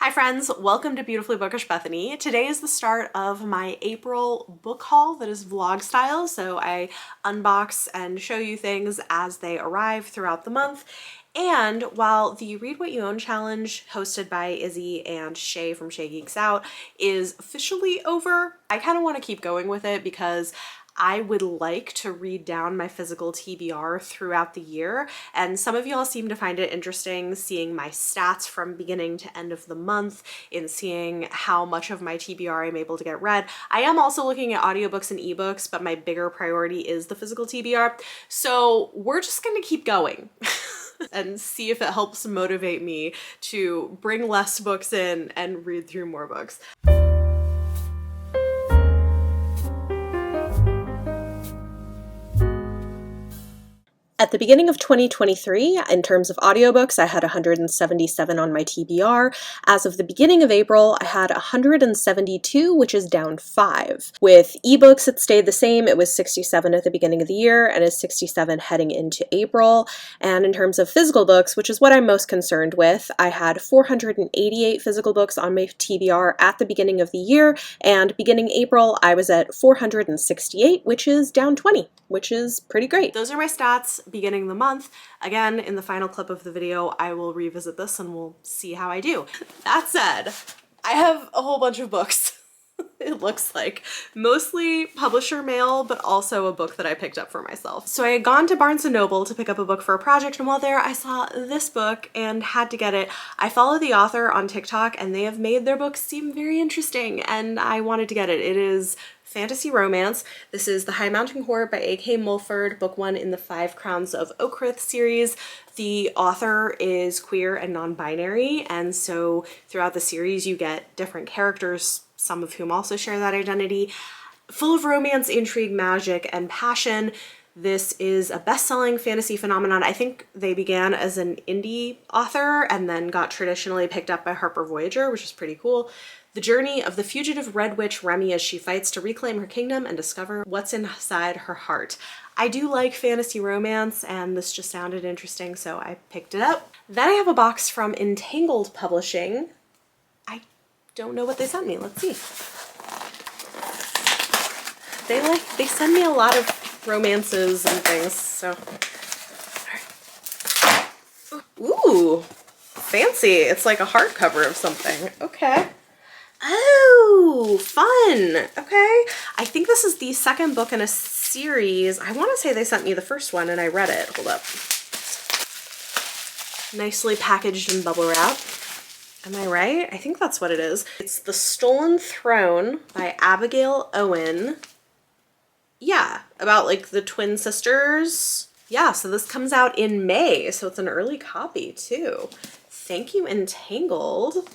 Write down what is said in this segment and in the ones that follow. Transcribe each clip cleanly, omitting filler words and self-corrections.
Hi friends, welcome to Beautifully Bookish Bethany. Today is the start of my April book haul that is vlog style, so I unbox and show you things as they arrive throughout the month. And while the Read What You Own challenge hosted by Izzy and Shay from Shay Geeks Out is officially over, I kind of want to keep going with it because I would like to read down my physical TBR throughout the year, and some of y'all seem to find it interesting seeing my stats from beginning to end of the month, in seeing how much of my TBR I'm able to get read. I am also looking at audiobooks and ebooks, but my bigger priority is the physical TBR, so we're just gonna keep going. And see if it helps motivate me to bring less books in and read through more books. At the beginning of 2023, in terms of audiobooks, I had 177 on my TBR. As of the beginning of April, I had 172, which is down 5. With ebooks, it stayed the same. It was 67 at the beginning of the year and is 67 heading into April. And in terms of physical books, which is what I'm most concerned with, I had 488 physical books on my TBR at the beginning of the year, and beginning April, I was at 468, which is down 20, which is pretty great. Those are my stats beginning the month. Again, in the final clip of the video, I will revisit this and we'll see how I do. That said, I have a whole bunch of books. It looks like mostly publisher mail, but also a book that I picked up for myself. So I had gone to Barnes & Noble to pick up a book for a project, and while there I saw this book and had to get it. I follow the author on TikTok and they have made their books seem very interesting and I wanted to get it. It is fantasy romance. This is The High Mountain Court by A.K. Mulford, book 1 in the 5 Crowns of Oakrith series. The author is queer and non-binary, and so throughout the series you get different characters, some of whom also share that identity. Full of romance, intrigue, magic, and passion. This is a best-selling fantasy phenomenon. I think they began as an indie author and then got traditionally picked up by Harper Voyager, which is pretty cool. The journey of the fugitive Red Witch Remy as she fights to reclaim her kingdom and discover what's inside her heart. I do like fantasy romance and this just sounded interesting, so I picked it up. Then I have a box from Entangled Publishing. I don't know what they sent me. Let's see. They send me a lot of romances and things, so. Ooh, fancy. It's like a hardcover of something. Okay. Oh, fun. Okay. I think this is the second book in a series. I want to say they sent me the first one and I read it. Hold up. Nicely packaged in bubble wrap. Am I right? I think that's what it is. It's The Stolen Throne by Abigail Owen. Yeah, about like the twin sisters. Yeah, so this comes out in May, so it's an early copy too. Thank you, Entangled.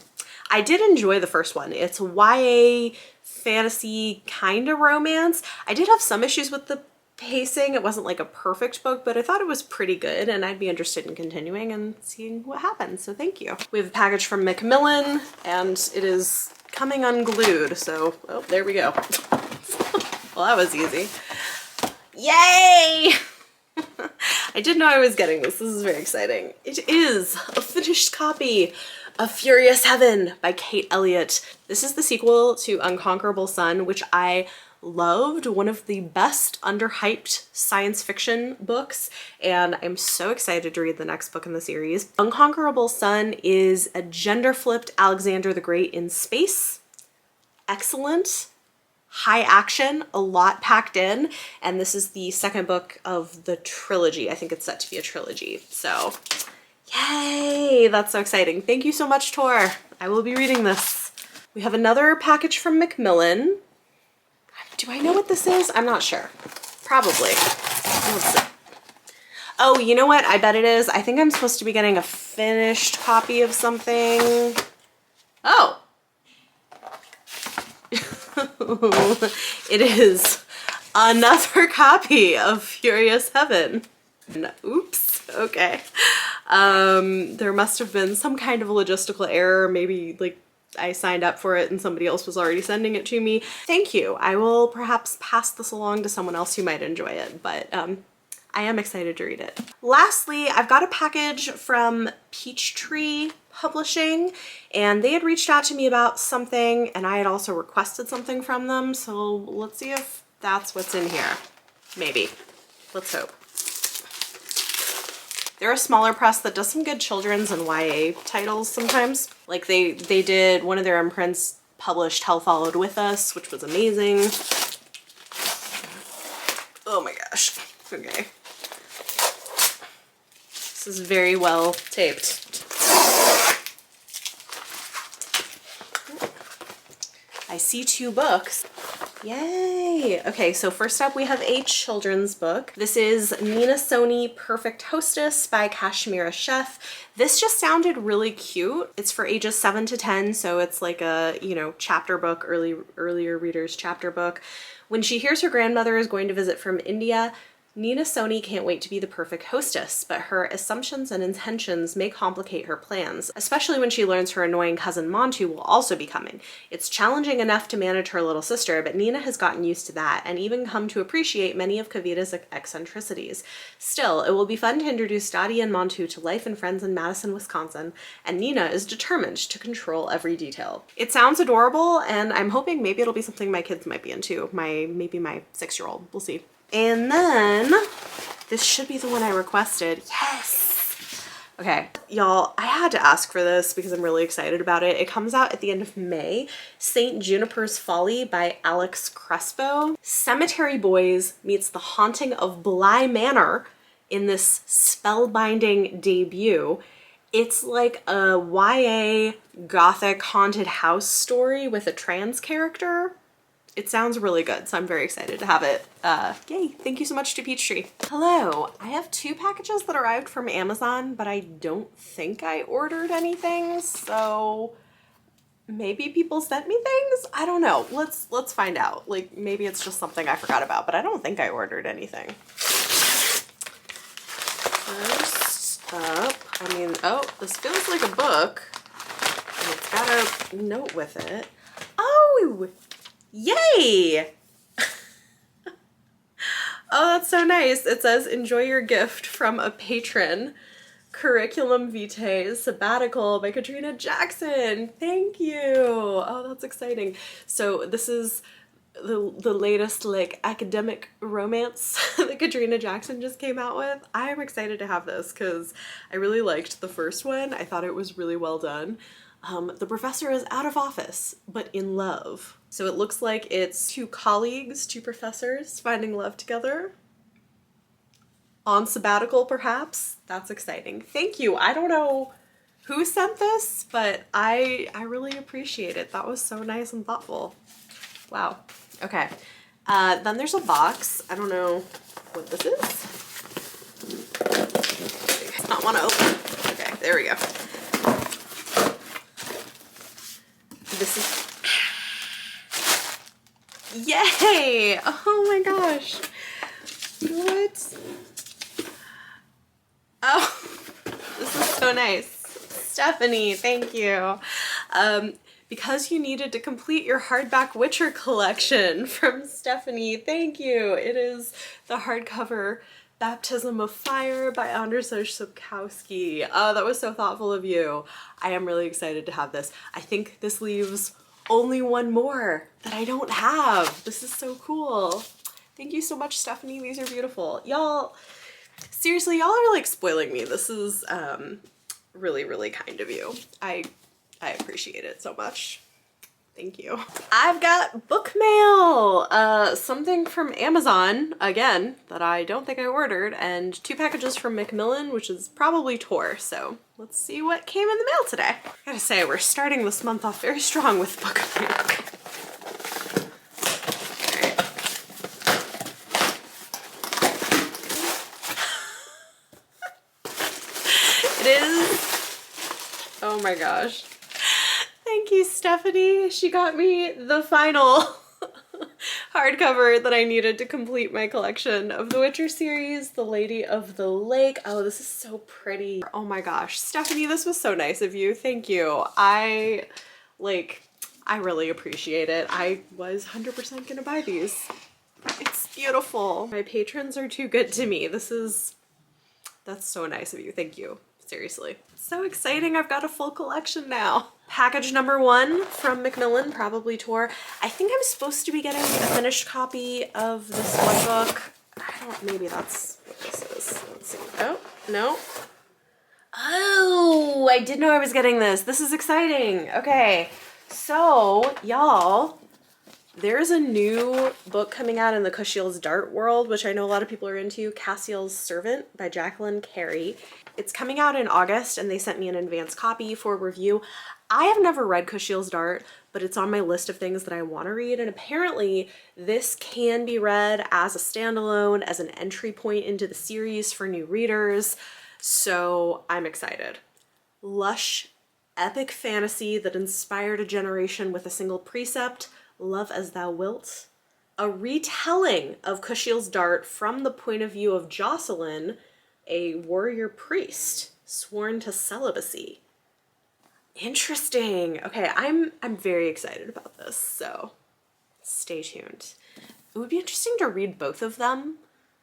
I did enjoy the first one. It's YA fantasy kind of romance. I did have some issues with the pacing. It wasn't like a perfect book, but I thought it was pretty good and I'd be interested in continuing and seeing what happens, so thank you. We have a package from Macmillan and it is coming unglued, so, oh, there we go. Well, that was easy. Yay! I didn't know I was getting this. This is very exciting. It is a finished copy of Furious Heaven by Kate Elliott. This is the sequel to Unconquerable Sun, which I loved, one of the best underhyped science fiction books, and I'm so excited to read the next book in the series. Unconquerable Sun is a gender-flipped Alexander the Great in space. Excellent. High action, a lot packed in, and this is the second book of the trilogy. I think it's set to be a trilogy, so yay, that's so exciting. Thank you so much, Tor. I will be reading this. We have another package from Macmillan. Do I know what this is? I'm not sure. Probably. Let's see. Oh, you know what? I bet it is. I think I'm supposed to be getting a finished copy of something. Oh. It is another copy of Furious Heaven. Oops. Okay. There must have been some kind of logistical error. Maybe like I signed up for it and somebody else was already sending it to me. Thank you. I will perhaps pass this along to someone else who might enjoy it, but I am excited to read it. Lastly, I've got a package from Peachtree Publishing, and they had reached out to me about something, and I had also requested something from them, so let's see if that's what's in here. Maybe. Let's hope. They're a smaller press that does some good children's and YA titles sometimes. Like they did, one of their imprints published Hell Followed With Us, which was amazing. Oh my gosh. Okay. This is very well taped. I see 2 books. Yay! Okay, so first up we have a children's book. This is Nina Soni Perfect Hostess by Kashmira Chef. This just sounded really cute. It's for ages 7 to 10, so it's like a, you know, chapter book, earlier readers chapter book. When she hears her grandmother is going to visit from India, Nina Soni can't wait to be the perfect hostess, but her assumptions and intentions may complicate her plans, especially when she learns her annoying cousin Montu will also be coming. It's challenging enough to manage her little sister, but Nina has gotten used to that and even come to appreciate many of Kavita's eccentricities. Still, it will be fun to introduce Dottie and Montu to life and friends in Madison, Wisconsin, and Nina is determined to control every detail. It sounds adorable, and I'm hoping maybe it'll be something my kids might be into. Maybe my 6-year-old. We'll see. And then, this should be the one I requested. Yes! Okay, y'all, I had to ask for this because I'm really excited about it. It comes out at the end of May. St. Juniper's Folly by Alex Crespo. Cemetery Boys meets The Haunting of Bly Manor in this spellbinding debut. It's like a YA gothic haunted house story with a trans character. It sounds really good, so I'm very excited to have it. Yay, thank you so much to Peachtree. Hello, I have 2 packages that arrived from Amazon, but I don't think I ordered anything, so maybe people sent me things? I don't know, let's find out. Like, maybe it's just something I forgot about, but I don't think I ordered anything. First up, oh, this feels like a book, and it's got a note with it. Oh! Yay! Oh, that's so nice. It says, enjoy your gift from a patron. Curriculum Vitae Sabbatical by Katrina Jackson. Thank you. Oh, that's exciting. So this is the latest like academic romance that Katrina Jackson just came out with. I am excited to have this because I really liked the first one. I thought it was really well done. The professor is out of office, but in love. So it looks like it's 2 colleagues, 2 professors finding love together. On sabbatical, perhaps. That's exciting. Thank you. I don't know who sent this, but I really appreciate it. That was so nice and thoughtful. Wow. Okay. Then there's a box. I don't know what this is. It's not want to open. Okay, there we go. This is... Yay! Oh my gosh. What? Oh, this is so nice. Stephanie, thank you. Because you needed to complete your hardback Witcher collection from Stephanie, thank you. It is the hardcover Baptism of Fire by Anders Sapkowski. Oh, that was so thoughtful of you. I am really excited to have this. I think this leaves only one more that I don't have. This is so cool. Thank you so much, Stephanie. These are beautiful. Y'all, seriously, y'all are like spoiling me. This is really, really kind of you. I appreciate it so much. Thank you. I've got book mail, something from Amazon, again, that I don't think I ordered, and 2 packages from Macmillan, which is probably Tor, so let's see what came in the mail today. I gotta say, we're starting this month off very strong with book mail. It is, oh my gosh. Thank you, Stephanie. She got me the final hardcover that I needed to complete my collection of the Witcher series, The Lady of the Lake. Oh, this is so pretty. Oh my gosh. Stephanie, this was so nice of you. Thank you. I really appreciate it. I was 100% gonna buy these. It's beautiful. My patrons are too good to me. That's so nice of you. Thank you. Seriously. So exciting. I've got a full collection now. Package number 1 from Macmillan, probably tour. I think I'm supposed to be getting a finished copy of this one book. Maybe that's what this is. Let's see. Oh, no. Oh, I didn't know I was getting this. This is exciting. Okay. So, y'all, there's a new book coming out in the Ciel's Dart world, which I know a lot of people are into, Cassiel's Servant by Jacqueline Carey. It's coming out in August, and they sent me an advance copy for review. I have never read Ciel's Dart, but it's on my list of things that I want to read, and apparently this can be read as a standalone, as an entry point into the series for new readers, so I'm excited. Lush, epic fantasy that inspired a generation with a single precept, love as thou wilt. A retelling of Ciel's Dart from the point of view of Jocelyn, a warrior priest sworn to celibacy. Interesting. Okay, I'm very excited about this, so stay tuned. It would be interesting to read both of them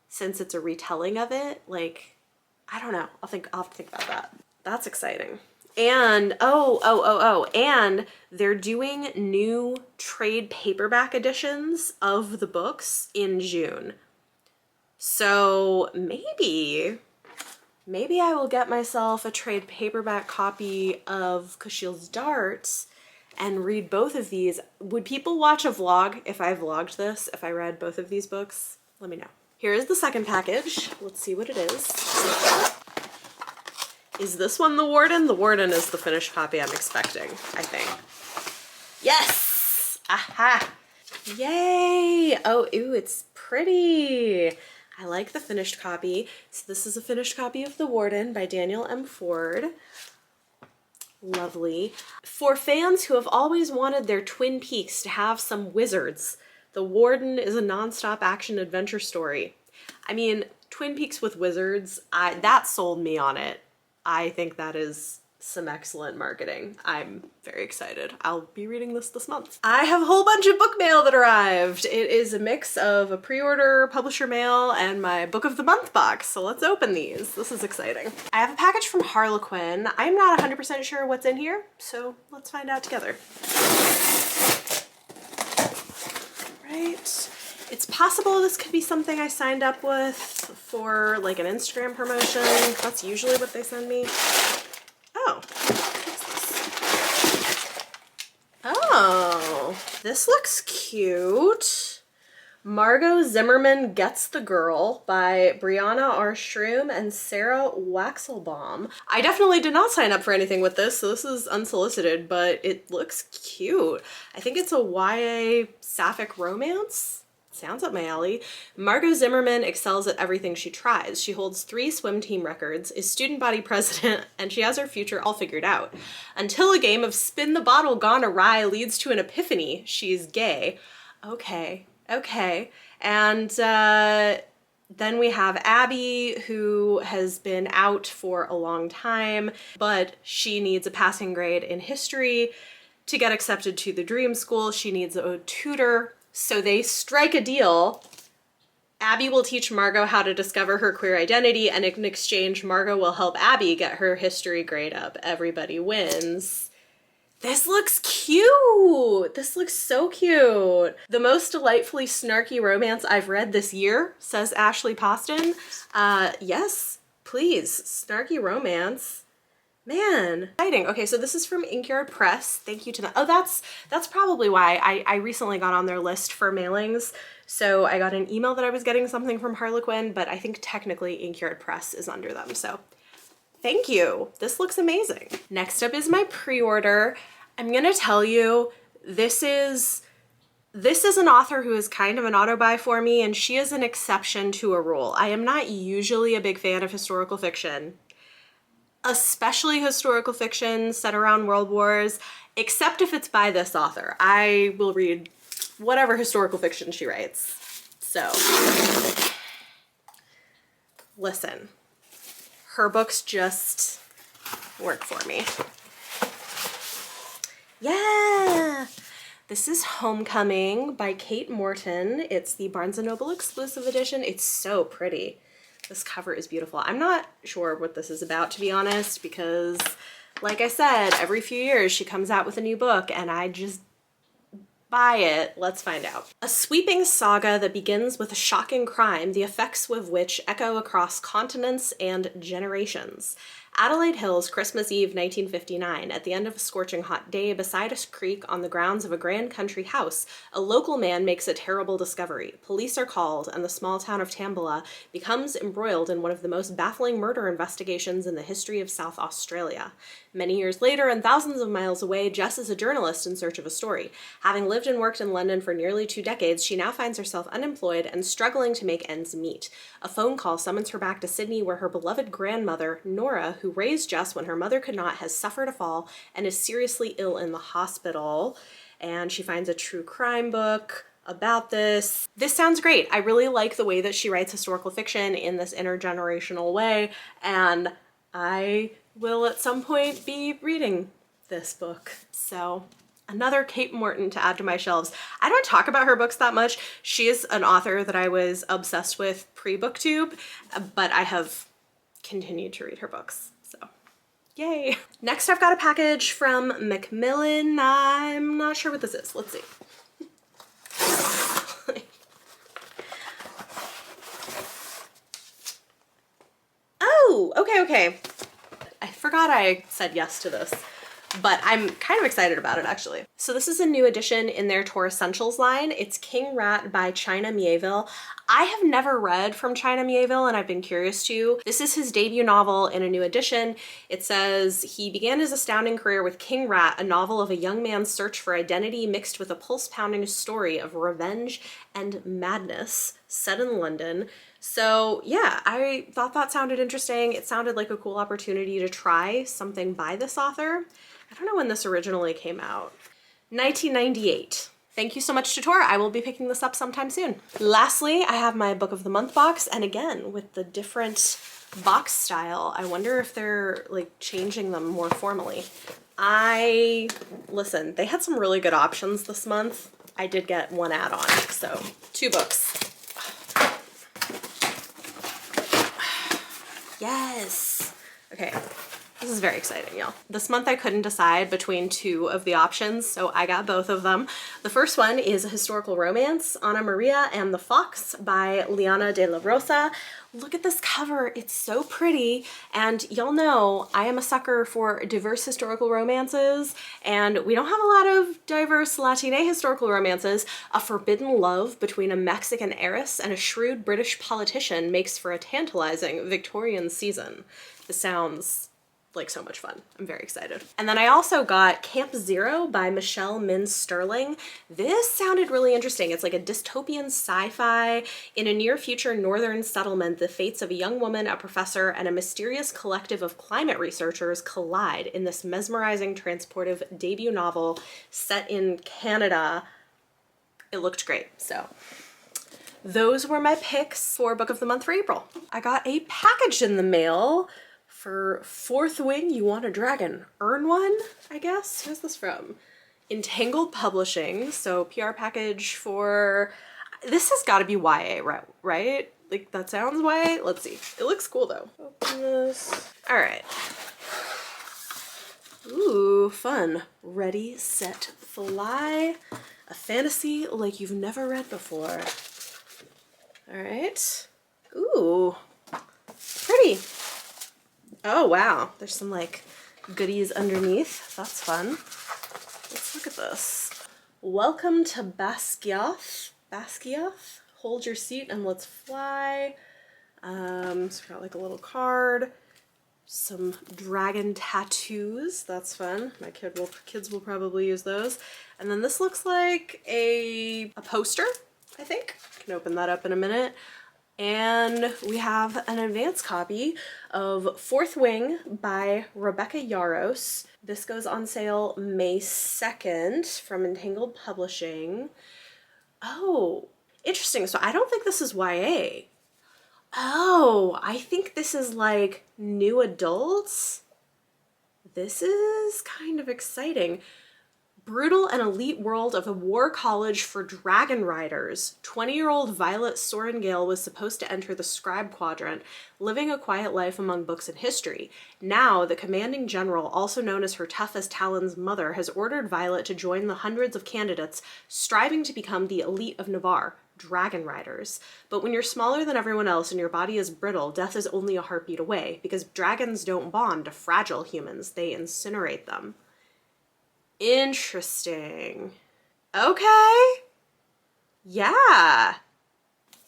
since it's a retelling of it. Like, I don't know. I'll have to think about that. That's exciting. And and they're doing new trade paperback editions of the books in June. So maybe I will get myself a trade paperback copy of Ciel's Dart and read both of these. Would people watch a vlog if I vlogged this, if I read both of these books? Let me know. Here is the second package. Let's see what it is. Is this one the Warden? The Warden is the finished copy I'm expecting, I think. Yes! Aha! Yay! Oh, ooh, it's pretty. I like the finished copy. So this is a finished copy of The Warden by Daniel M. Ford. Lovely. For fans who have always wanted their Twin Peaks to have some wizards, The Warden is a nonstop action adventure story. I mean, Twin Peaks with wizards, that sold me on it. I think that is some excellent marketing. I'm very excited. I'll be reading this month. I have a whole bunch of book mail that arrived. It is a mix of a pre-order publisher mail and my book of the month box. So let's open these. This is exciting. I have a package from Harlequin. I'm not 100% sure what's in here, so let's find out together. Right. It's possible this could be something I signed up with for like an Instagram promotion. That's usually what they send me. Oh, what's this? Oh, this looks cute. Margot Zimmerman Gets the Girl by Brianna R. Shroom and Sarah Waxelbaum. I definitely did not sign up for anything with this, so this is unsolicited, but it looks cute. I think it's a YA sapphic romance. Sounds up my alley. Margot Zimmerman excels at everything she tries. She holds 3 swim team records, is student body president, and she has her future all figured out. Until a game of spin the bottle gone awry leads to an epiphany, she's gay. Okay. And then we have Abby, who has been out for a long time, but she needs a passing grade in history. To get accepted to the dream school, she needs a tutor. So they strike a deal. Abby will teach Margot how to discover her queer identity, and in exchange, Margot will help Abby get her history grade up. Everybody wins. This looks cute. This looks so cute. The most delightfully snarky romance I've read this year, says Ashley Poston. Yes, please, snarky romance. Man, exciting. Okay, so this is from InkYard Press. Thank you to them. Oh, that's probably why I recently got on their list for mailings. So I got an email that I was getting something from Harlequin, but I think technically InkYard Press is under them. So thank you. This looks amazing. Next up is my pre-order. I'm gonna tell you, this is an author who is kind of an auto-buy for me, and she is an exception to a rule. I am not usually a big fan of historical fiction, especially historical fiction set around world wars, except if it's by this author. I will read whatever historical fiction she writes. So, listen, her books just work for me. Yeah! This is Homecoming by Kate Morton. It's the Barnes & Noble exclusive edition. It's so pretty. This cover is beautiful. I'm not sure what this is about, to be honest, because like I said, every few years she comes out with a new book and I just buy it. Let's find out. A sweeping saga that begins with a shocking crime, the effects of which echo across continents and generations. Adelaide Hills, Christmas Eve 1959. At the end of a scorching hot day beside a creek on the grounds of a grand country house, a local man makes a terrible discovery. Police are called, and the small town of Tambala becomes embroiled in one of the most baffling murder investigations in the history of South Australia. Many years later, and thousands of miles away, Jess is a journalist in search of a story. Having lived and worked in London for nearly 2 decades, she now finds herself unemployed and struggling to make ends meet. A phone call summons her back to Sydney, where her beloved grandmother, Nora, who raised Jess when her mother could not, has suffered a fall and is seriously ill in the hospital. And she finds a true crime book about this. This sounds great. I really like the way that she writes historical fiction in this intergenerational way, and I will at some point be reading this book. So another Kate Morton to add to my shelves. I don't talk about her books that much. She is an author that I was obsessed with pre-booktube, but I have continued to read her books. So yay. Next, I've got a package from Macmillan. I'm not sure what this is. Let's see. Oh, okay. I forgot I said yes to this, but I'm kind of excited about it actually. So this is a new edition in their Tour Essentials line. It's King Rat by China Mieville. I have never read from China Mieville and I've been curious to. This is his debut novel in a new edition. It says he began his astounding career with King Rat, a novel of a young man's search for identity mixed with a pulse-pounding story of revenge and madness set in London. So yeah, I thought that sounded interesting. It sounded like a cool opportunity to try something by this author. I don't know when this originally came out. 1998. Thank you so much to Tor. I will be picking this up sometime soon. Lastly, I have my Book of the Month box, and again, with the different box style, I wonder if they're like changing them more formally. Listen, they had some really good options this month. I did get one add-on, so 2 books. Yes. Okay. This is very exciting, y'all. This month I couldn't decide between 2 of the options, so I got both of them. The first one is a historical romance, Ana Maria and the Fox by Liana de la Rosa. Look at this cover. It's so pretty. And y'all know I am a sucker for diverse historical romances, and we don't have a lot of diverse Latina historical romances. A forbidden love between a Mexican heiress and a shrewd British politician makes for a tantalizing Victorian season. This sounds like so much fun. I'm very excited. And then I also got Camp Zero by Michelle Min Sterling. This sounded really interesting. It's like a dystopian sci-fi. In a near future northern settlement, the fates of a young woman, a professor, and a mysterious collective of climate researchers collide in this mesmerizing, transportive debut novel set in Canada. It looked great. So those were my picks for Book of the Month for April. I got a package in the mail for Fourth Wing, You Want a Dragon. Earn one, I guess? Who's this from? Entangled Publishing. So PR package for, this has got to be YA, right? Like that sounds YA? Let's see. It looks cool though. Open this. All right. Ooh, fun. Ready, Set, Fly. A fantasy like you've never read before. All right. Ooh, pretty. Oh wow, there's some like goodies underneath. That's fun. Let's look at this. Welcome to Basquiat. Hold your seat and let's fly. So we've got like a little card, some dragon tattoos. That's fun. My kids will probably use those. And then this looks like a poster, I think. I can open that up in a minute. And we have an advance copy of Fourth Wing by Rebecca Yaros. This goes on sale May 2nd from Entangled Publishing. Oh, interesting. So I don't think this is YA. Oh, I think this is like new adults. This is kind of exciting. Brutal and elite world of a war college for dragon riders. 20-year-old Violet Sorengale was supposed to enter the scribe quadrant, living a quiet life among books and history. Now, the commanding general, also known as her tough as Talon's mother, has ordered Violet to join the hundreds of candidates striving to become the elite of Navarre, dragon riders. But when you're smaller than everyone else and your body is brittle, death is only a heartbeat away, because dragons don't bond to fragile humans, they incinerate them. Interesting. Okay. Yeah.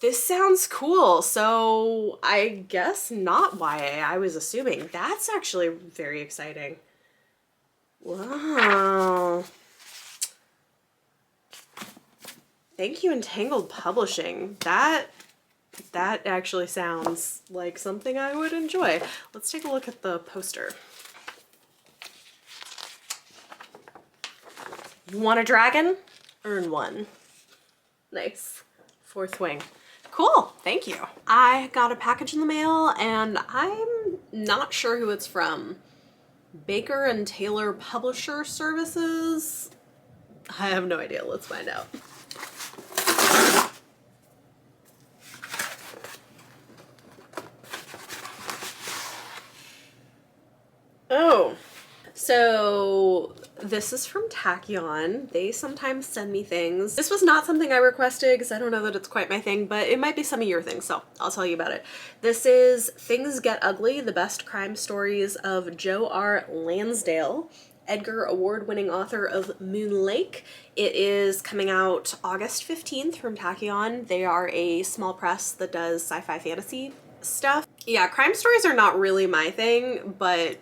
This sounds cool. So I guess not YA. I was assuming. That's actually very exciting. Wow. Thank you, Entangled Publishing. That actually sounds like something I would enjoy. Let's take a look at the poster. You want a dragon? Earn one. Nice. Fourth wing. Cool, thank you. I got a package in the mail and I'm not sure who it's from. Baker and Taylor Publisher Services? I have no idea, let's find out. Oh, so this is from Tachyon. They sometimes send me things. This was not something I requested because I don't know that it's quite my thing, but it might be some of your things, so I'll tell you about it. This is Things Get Ugly, the best crime stories of Joe R. Lansdale, Edgar Award-winning author of Moon Lake. It is coming out August 15th from Tachyon. They are a small press that does sci-fi fantasy stuff. Yeah, crime stories are not really my thing, but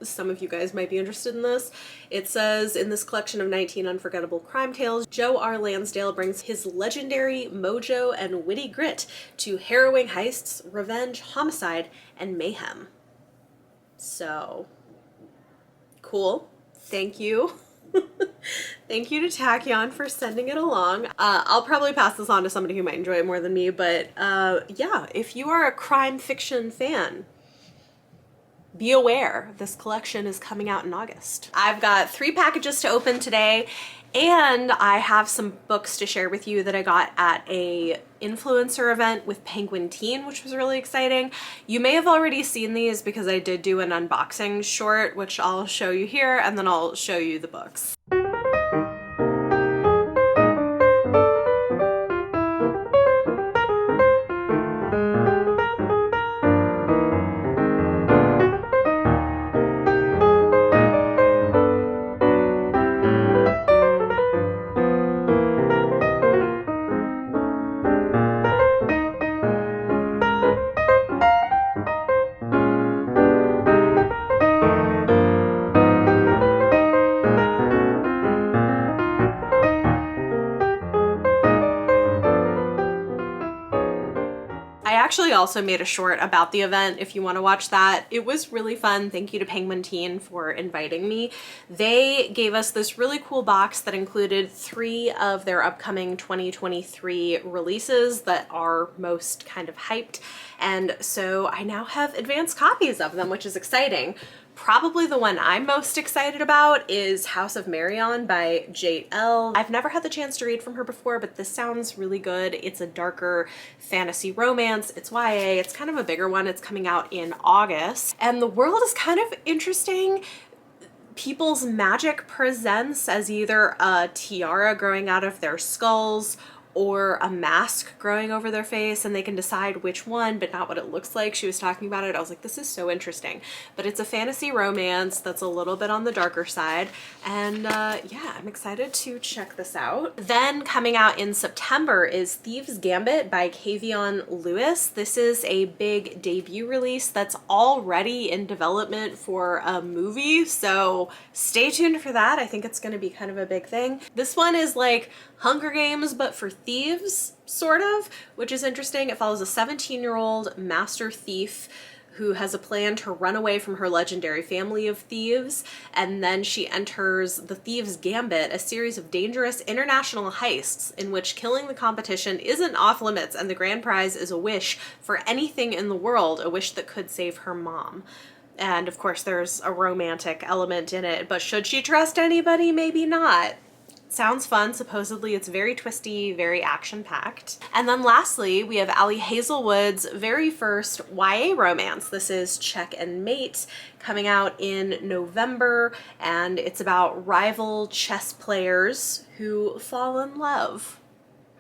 some of you guys might be interested in this. It says, in this collection of 19 unforgettable crime tales, Joe R. Lansdale brings his legendary mojo and witty grit to harrowing heists, revenge, homicide, and mayhem. So, cool. Thank you. Thank you to Tachyon for sending it along. I'll probably pass this on to somebody who might enjoy it more than me, but yeah, if you are a crime fiction fan, be aware, this collection is coming out in August. I've got 3 packages to open today, and I have some books to share with you that I got at a influencer event with Penguin Teen, which was really exciting. You may have already seen these because I did do an unboxing short, which I'll show you here, and then I'll show you the books. Actually also made a short about the event if you want to watch that. It was really fun. Thank you to Penguin Teen for inviting me. They gave us this really cool box that included 3 of their upcoming 2023 releases that are most kind of hyped, and so I now have advanced copies of them, which is exciting. Probably the one I'm most excited about is House of Marion by Ciel. I've never had the chance to read from her before, but this sounds really good. It's a darker fantasy romance. It's YA. It's kind of a bigger one. It's coming out in August. And the world is kind of interesting. People's magic presents as either a tiara growing out of their skulls or a mask growing over their face, and they can decide which one, but not what it looks like. She was talking about it. I was like, this is so interesting. But it's a fantasy romance that's a little bit on the darker side. And yeah, I'm excited to check this out. Then coming out in September is Thieves Gambit by Kavion Lewis. This is a big debut release that's already in development for a movie, so stay tuned for that. I think it's going to be kind of a big thing. This one is like Hunger Games, but for thieves, sort of, which is interesting. It follows a 17-year-old master thief who has a plan to run away from her legendary family of thieves, and then she enters the Thieves Gambit, a series of dangerous international heists in which killing the competition isn't off limits, and the grand prize is a wish for anything in the world, a wish that could save her mom. And of course there's a romantic element in it, but should she trust anybody? Maybe not. Sounds fun. Supposedly it's very twisty, very action-packed. And then lastly, we have Ali Hazelwood's very first YA romance. This is Check and Mate, coming out in November, and it's about rival chess players who fall in love.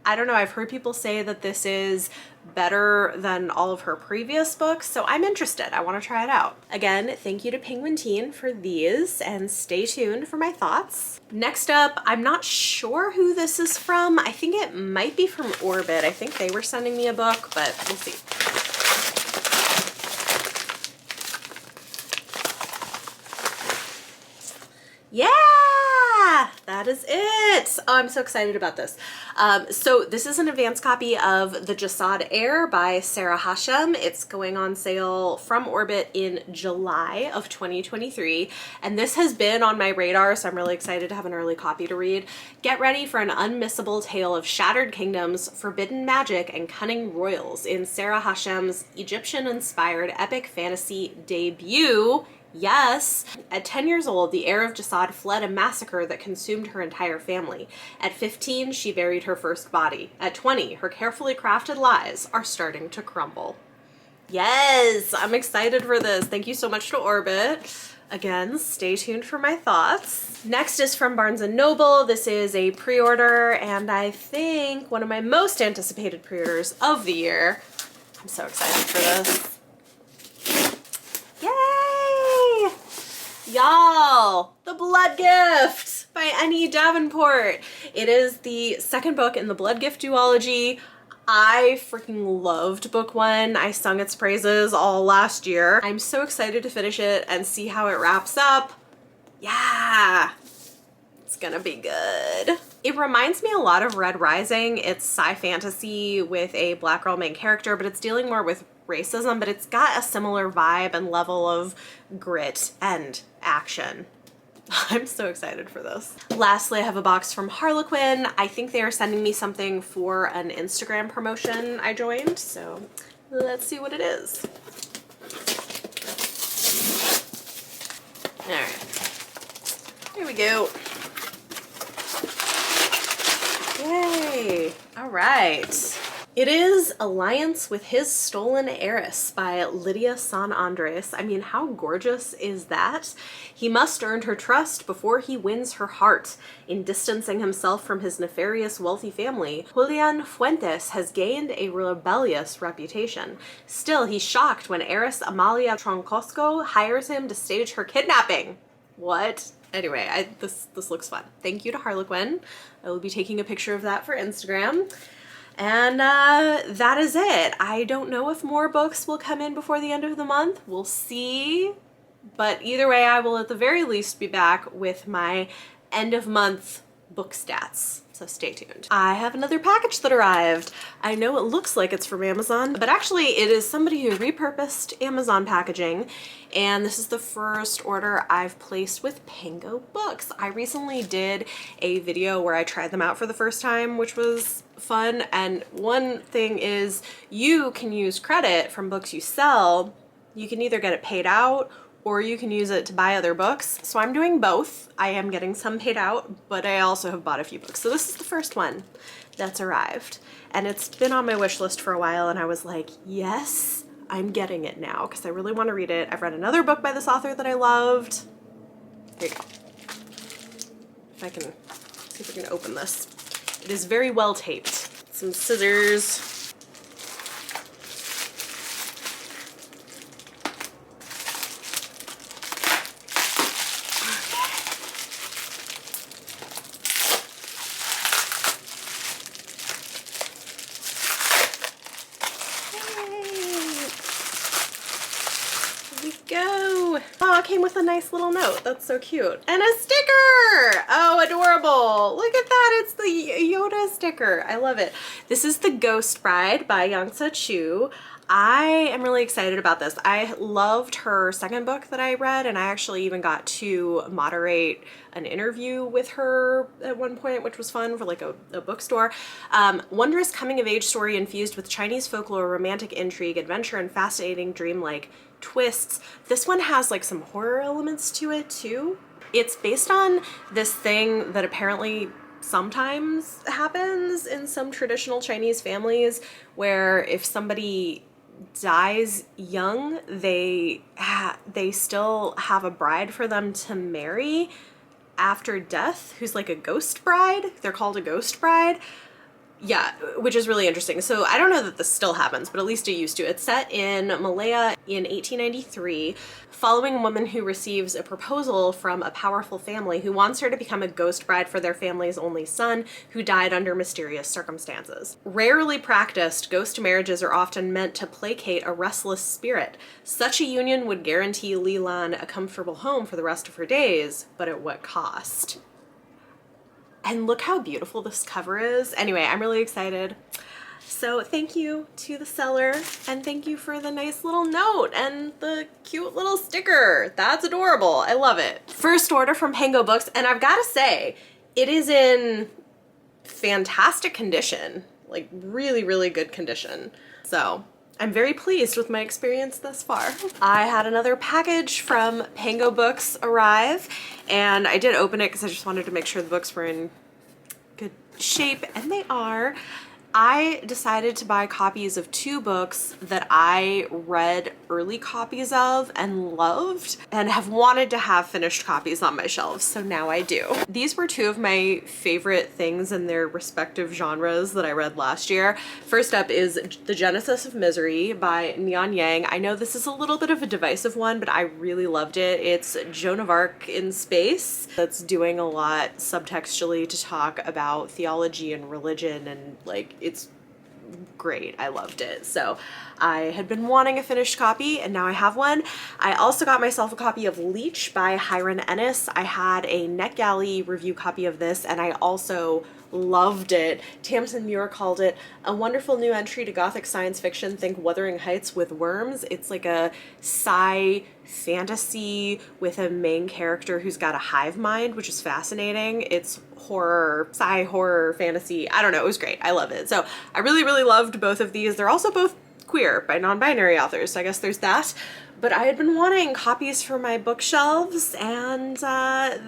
I don't know, I've heard people say that this is better than all of her previous books, so I'm interested. I want to try it out. Again, thank you to Penguin Teen for these, and stay tuned for my thoughts. Next up, I'm not sure who this is from. I think it might be from Orbit. I think they were sending me a book, but we'll see. Yeah! That is it. Oh, I'm so excited about this. So this is an advance copy of The Jasad Heir by Sarah Hashem. It's going on sale from Orbit in July of 2023. And this has been on my radar, so I'm really excited to have an early copy to read. Get ready for an unmissable tale of shattered kingdoms, forbidden magic, and cunning royals in Sarah Hashem's Egyptian-inspired epic fantasy debut. Yes! At 10 years old, the heir of Jasad fled a massacre that consumed her entire family. At 15, she buried her first body. At 20, her carefully crafted lies are starting to crumble. Yes! I'm excited for this. Thank you so much to Orbit. Again, stay tuned for my thoughts. Next is from Barnes & Noble. This is a pre-order, and I think one of my most anticipated pre-orders of the year. I'm so excited for this. Yay! Y'all, The Blood Gift by N.E. Davenport. It is the second book in the Blood Gift duology. I freaking loved book one. I sung its praises all last year. I'm so excited to finish it and see how it wraps up. Yeah, it's gonna be good. It reminds me a lot of Red Rising. It's sci-fantasy with a black girl main character, but it's dealing more with racism, but it's got a similar vibe and level of grit and action. I'm so excited for this. Lastly, I have a box from Harlequin. I think they are sending me something for an Instagram promotion I joined, so let's see what it is. All right, here we go. Yay! All right. It is Alliance with His Stolen Heiress by Lydia San Andres. I mean, how gorgeous is that? He must earn her trust before he wins her heart. In distancing himself from his nefarious wealthy family, Julian Fuentes has gained a rebellious reputation. Still, he's shocked when heiress Amalia Troncosco hires him to stage her kidnapping. What? Anyway, this looks fun. Thank you to Harlequin. I will be taking a picture of that for Instagram. And that is it. I don't know if more books will come in before the end of the month. We'll see. But either way, I will at the very least be back with my end of month book stats. So stay tuned. I have another package that arrived. I know it looks like it's from Amazon, but actually it is somebody who repurposed Amazon packaging. And this is the first order I've placed with Pango books. I recently did a video where I tried them out for the first time, which was fun. And one thing is you can use credit from books you sell. You can either get it paid out or you can use it to buy other books. So I'm doing both. I am getting some paid out, but I also have bought a few books. So this is the first one that's arrived. And it's been on my wish list for a while, and I was like, yes, I'm getting it now because I really want to read it. I've read another book by this author that I loved. Here you go. If I can see if I can open this. It is very well taped. Some scissors. Came with a nice little note. That's so cute. And a sticker! Oh, adorable. Look at that. It's the Yoda sticker. I love it. This is The Ghost Bride by Youngsa Chu. I am really excited about this. I loved her second book that I read, and I actually even got to moderate an interview with her at one point, which was fun for like a bookstore. Wondrous coming-of-age story infused with Chinese folklore, romantic intrigue, adventure, and fascinating dreamlike twists. This one has like some horror elements to it too. It's based on this thing that apparently sometimes happens in some traditional Chinese families, where if somebody dies young, they still have a bride for them to marry after death, who's like a ghost bride. They're called a ghost bride. Yeah, which is really interesting. So I don't know that this still happens, but at least it used to. It's set in Malaya in 1893, following a woman who receives a proposal from a powerful family who wants her to become a ghost bride for their family's only son, who died under mysterious circumstances. Rarely practiced, ghost marriages are often meant to placate a restless spirit. Such a union would guarantee Li Lan a comfortable home for the rest of her days, but at what cost? And look how beautiful this cover is. Anyway, I'm really excited. So thank you to the seller, and thank you for the nice little note and the cute little sticker. That's adorable. I love it. First order from Pango Books, and I've got to say, it is in fantastic condition. Like really, really good condition. So I'm very pleased with my experience thus far. I had another package from Pango Books arrive, and I did open it because I just wanted to make sure the books were in good shape, and they are. I decided to buy copies of 2 books that I read early copies of and loved, and have wanted to have finished copies on my shelves, so now I do. These were 2 of my favorite things in their respective genres that I read last year. First up is The Genesis of Misery by Nian Yang. I know this is a little bit of a divisive one, but I really loved it. It's Joan of Arc in space that's doing a lot subtextually to talk about theology and religion, and like it's great. I loved it. So I had been wanting a finished copy, and now I have one. I also got myself a copy of Leech by Hiron Ennis. I had a NetGalley review copy of this, and I also loved it. Tamsin Muir called it a wonderful new entry to Gothic science fiction. Think Wuthering Heights with worms. It's like a sci fantasy with a main character who's got a hive mind, which is fascinating. It's horror, sci-horror, fantasy. I don't know. It was great. I love it. So I really, really loved both of these. They're also both queer by non-binary authors, so I guess there's that. But I had been wanting copies for my bookshelves, and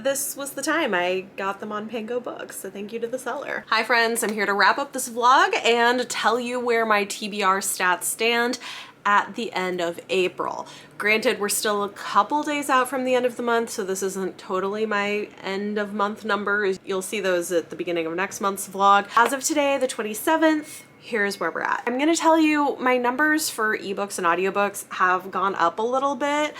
this was the time. I got them on Pango Books, so thank you to the seller. Hi friends, I'm here to wrap up this vlog and tell you where my TBR stats stand at the end of April. Granted, we're still a couple days out from the end of the month, so this isn't totally my end of month numbers. You'll see those at the beginning of next month's vlog. As of today, the 27th, here's where we're at. I'm gonna tell you my numbers for ebooks and audiobooks have gone up a little bit,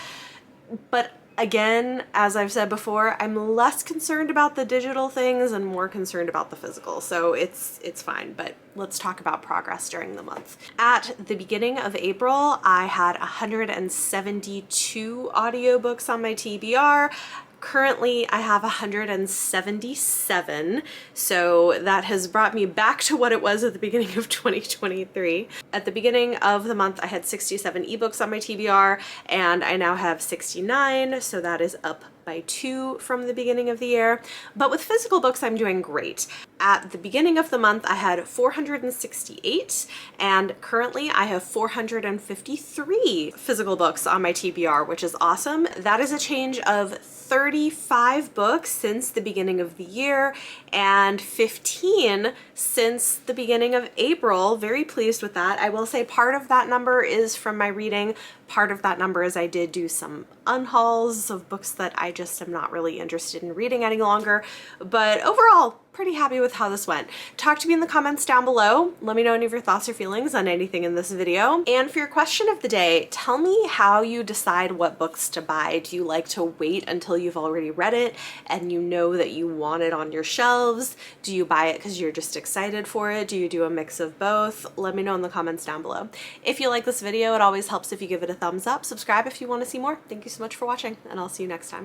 but again, as I've said before, I'm less concerned about the digital things and more concerned about the physical, so it's fine, but let's talk about progress during the month. At the beginning of April, I had 172 audiobooks on my TBR. Currently, I have 177, so that has brought me back to what it was at the beginning of 2023. At the beginning of the month, I had 67 ebooks on my TBR, and I now have 69, so that is up by 2 from the beginning of the year. But with physical books, I'm doing great. At the beginning of the month, I had 468, and currently I have 453 physical books on my TBR, which is awesome. That is a change of 35 books since the beginning of the year and 15 since the beginning of April. Very pleased with that. I will say part of that number is from my reading. Part of that number is I did do some unhauls of books that I just am not really interested in reading any longer. But overall, pretty happy with how this went. Talk to me in the comments down below. Let me know any of your thoughts or feelings on anything in this video. And for your question of the day, tell me how you decide what books to buy. Do you like to wait until you've already read it and you know that you want it on your shelves? Do you buy it because you're just excited for it? Do you do a mix of both? Let me know in the comments down below. If you like this video, it always helps if you give it a thumbs up. Subscribe if you want to see more. Thank you so much for watching, and I'll see you next time.